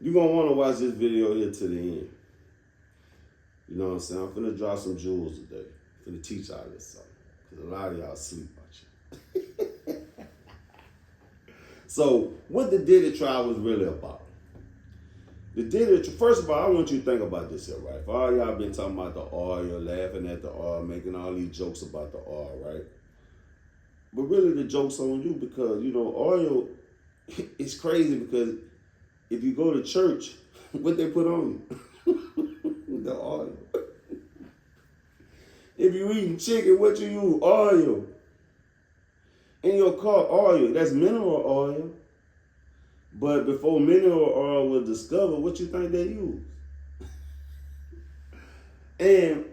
You're going to want to watch this video here to the end. You know what I'm saying? I'm finna drop some jewels today. I'm finna teach y'all this something. Because a lot of y'all sleep watching. So, what the Diddy trial was really about? The Diddy, first of all, I want you to think about this here, right? For all y'all been talking about the oil, laughing at the oil, making all these jokes about the oil, right? But really the joke's on you because, you know, oil, it's crazy because if you go to church, what they put on you? The oil. If you eating chicken, what you use? Oil. In your car, oil. That's mineral oil. But before mineral oil was discovered, what you think they used? And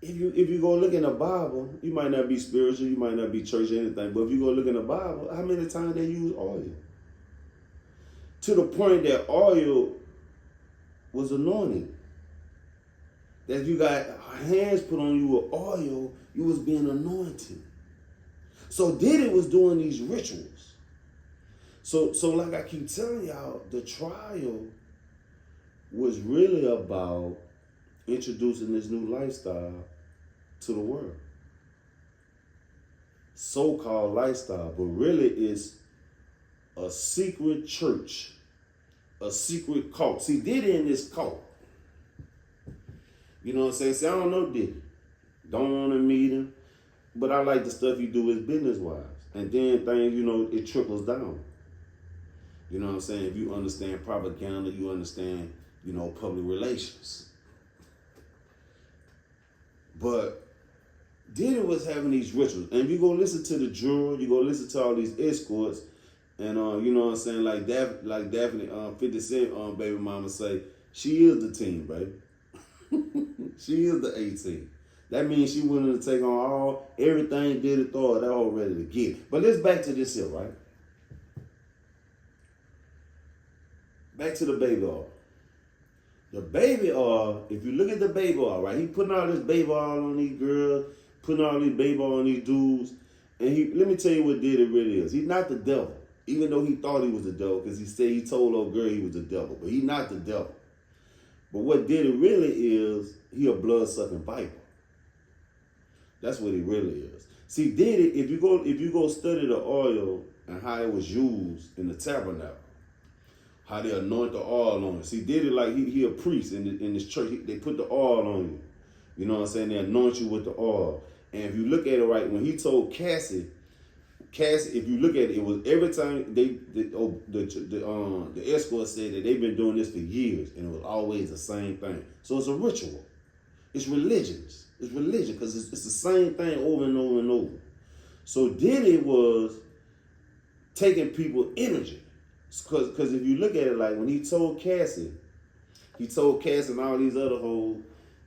if you go look in the Bible, you might not be spiritual, you might not be church or anything, but if you go look in the Bible, how many times they use oil? To the point that oil was anointing. That if you got hands put on you with oil, you was being anointed. So Diddy was doing these rituals. So like I keep telling y'all, the trial was really about introducing this new lifestyle to the world. So-called lifestyle, but really it's a secret church, a secret cult. See, Diddy in this cult. You know what I'm saying? See, I don't know Diddy. Don't want to meet him. But I like the stuff he do is business-wise. And then things, you know, it trickles down. You know what I'm saying? If you understand propaganda, you understand, you know, public relations. But Diddy was having these rituals. And if you go listen to the juror, you go listen to all these escorts, and you know what I'm saying, like Daphne, 50 Cent baby mama say, she is the team, baby. She is the A-team. That means she willing to take on everything Diddy thought that all ready to get. But let's back to this here, right? Back to the baby oil. The baby oil, if you look at the baby oil, right? He putting all this baby oil on these girls, putting all these baby oil on these dudes. And let me tell you what Diddy really is. He's not the devil. Even though he thought he was the devil, because he told old girl he was the devil. But he's not the devil. But what Diddy really is, he a blood-sucking viper. That's what he really is. See, Diddy, if you go study the oil and how it was used in the tabernacle, how they anoint the oil on it. See, Diddy, like he a priest in this church. They put the oil on you. You know what I'm saying? They anoint you with the oil. And if you look at it right, when he told Cassie, if you look at it, it was every time the escort said that they've been doing this for years, and it was always the same thing. So it's a ritual. It's religious. It's religion because it's the same thing over and over and over. So Diddy was taking people's energy. Because if you look at it, like when he told Cassie and all these other hoes,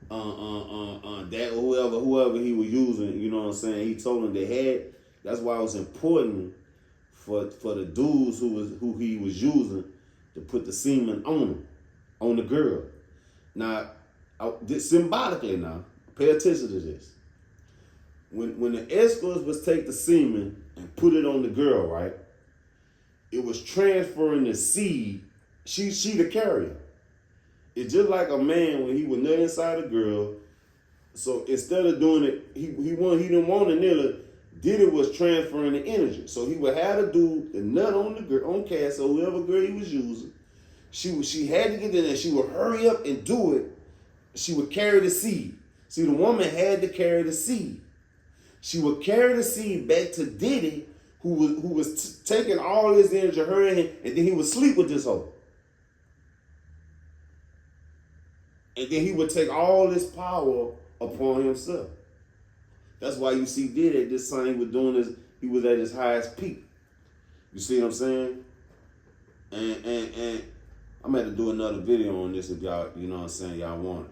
that whoever he was using, you know what I'm saying, he told them they had. That's why it was important for the dudes who he was using to put the semen on him, on the girl. Now, symbolically now, pay attention to this. When the escorts was take the semen and put it on the girl, right? It was transferring the seed. She the carrier. It's just like a man when he was nut inside a girl. So instead of doing it, he didn't want to nail it. Diddy was transferring the energy. So he would have to do the nut on the girl, on Cass, or whoever girl he was using. She had to get in there. She would hurry up and do it. She would carry the seed. See, the woman had to carry the seed. She would carry the seed back to Diddy, who was taking all his energy, her and him, and then he would sleep with this hoe. And then he would take all this power upon himself. That's why you see Diddy at this time he was doing this, he was at his highest peak. You see what I'm saying? And I'm gonna have to do another video on this if y'all, you know what I'm saying, y'all want it.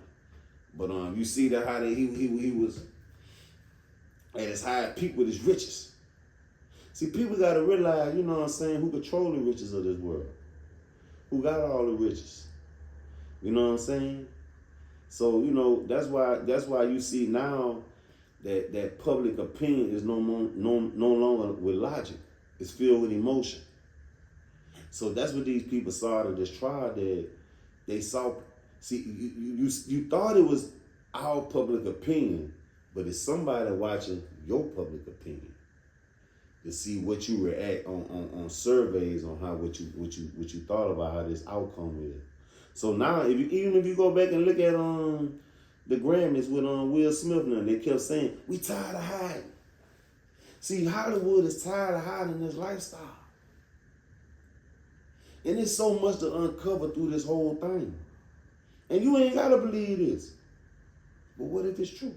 But you see that how he was at his highest peak with his riches. See, people gotta realize, you know what I'm saying, who control the riches of this world. Who got all the riches. You know what I'm saying? So, you know, that's why you see now that public opinion is no longer with logic. It's filled with emotion. So that's what these people saw at this trial, that they saw. See, you thought it was our public opinion, but it's somebody watching your public opinion to see what you react on surveys on how what you thought about how this outcome is. So now, even if you go back and look at the Grammys with Will Smith, now they kept saying, "We tired of hiding." See, Hollywood is tired of hiding this lifestyle. And there's so much to uncover through this whole thing. And you ain't got to believe this. But what if it's true?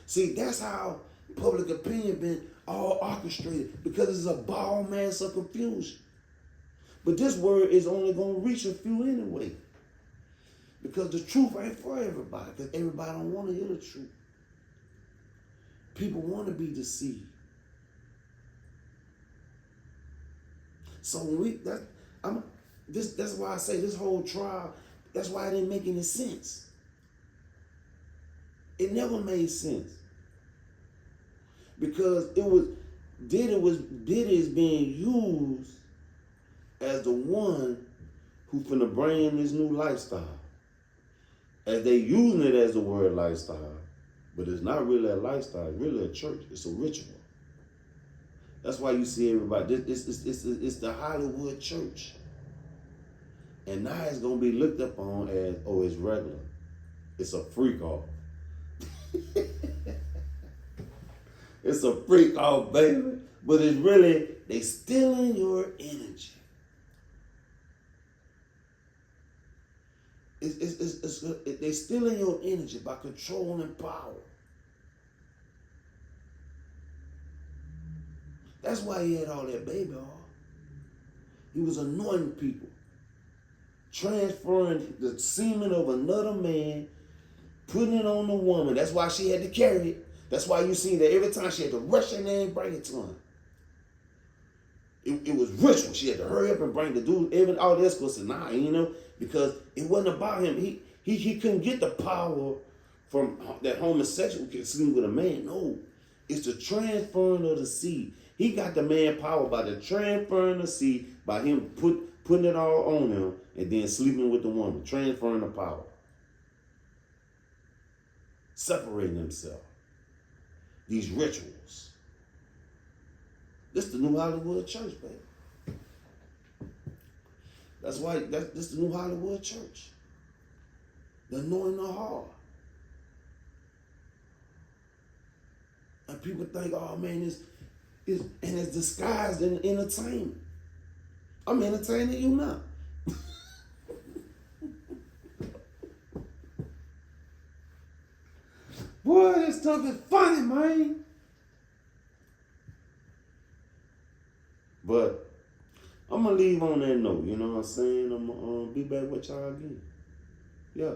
See, that's how public opinion been all orchestrated, because it's a ball mass of confusion. But this word is only going to reach a few anyway. Because the truth ain't for everybody. Because everybody don't want to hear the truth. People want to be deceived. So when that's why I say this whole trial, that's why it didn't make any sense. It never made sense. Because Diddy is being used as the one who finna bring in this new lifestyle. As they using it as the word lifestyle, but it's not really a lifestyle, it's really a church. It's a ritual. That's why you see everybody, it's the Hollywood church. And now it's gonna be looked upon as, oh, it's regular. It's a freak off. It's a freak off, baby. But it's really, they stealing your energy. They stealing your energy by controlling power. That's why he had all that baby oil. He was anointing people, transferring the semen of another man, putting it on the woman. That's why she had to carry it. That's why you see that every time she had to rush in there and bring it to him. It was ritual. She had to hurry up and bring the dude. Even all this was nah, because it wasn't about him. He couldn't get the power from that homosexual can sleep with a man. No, it's the transferring of the seed. He got the man power by the transferring the seed, by him putting it all on him and then sleeping with the woman, transferring the power, separating himself. These rituals. This the new Hollywood church, baby. That's why this the new Hollywood church. The anointing the heart. And people think, oh man, it's disguised in entertainment. I'm entertaining you now. Boy, this stuff is funny, man. But I'm going to leave on that note, you know what I'm saying? I'm going to be back with y'all again. Yeah.